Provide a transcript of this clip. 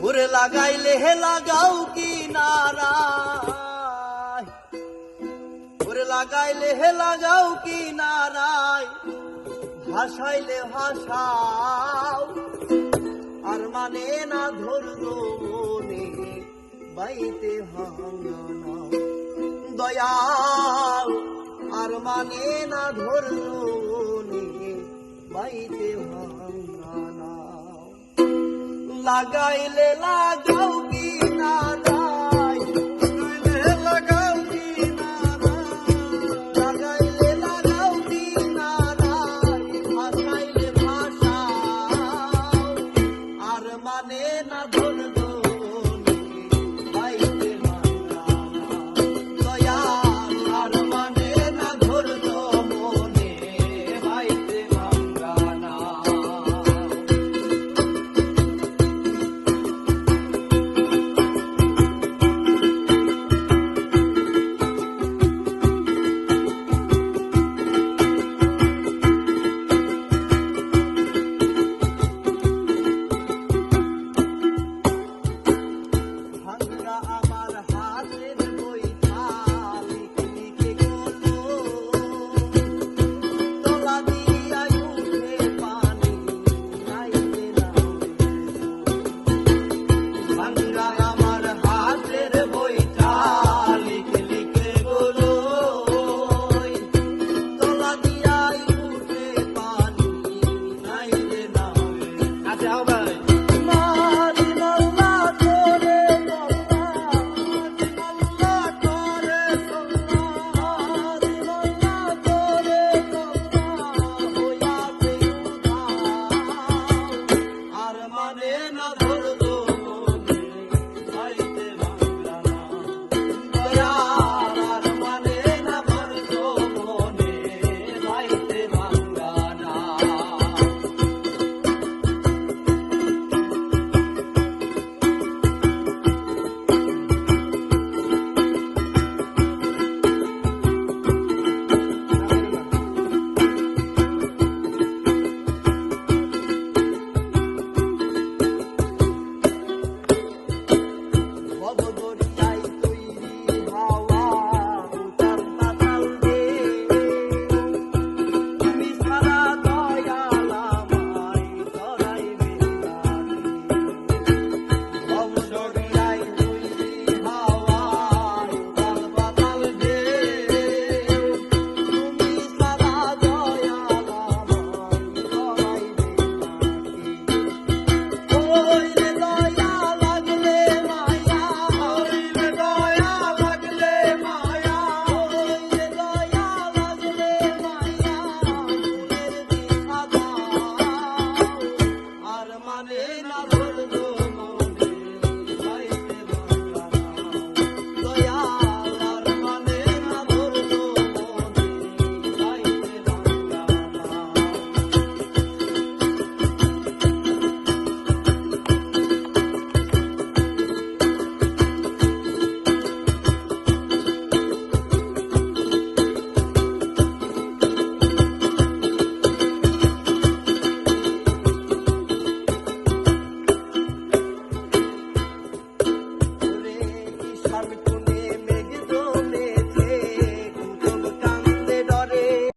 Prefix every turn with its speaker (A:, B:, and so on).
A: ওরে লাগাইলে হে লাগাও কি নারায়, ওরে লাগাইলে হে লাগাও কি নারায়, ভাসাইলে ভাসাও আর মানে না ধরল মনে বাইতে ভাঙানো দয়াল আর মানে না ধরল মনে বাইতে ভাঙানো লাগাইলে লাগাও কি নারায়, লাগাও কি নারায়, লাগাইলে লাগাও কি নারায়, ভাসাইলে ভাসাও আর মানে না ধরল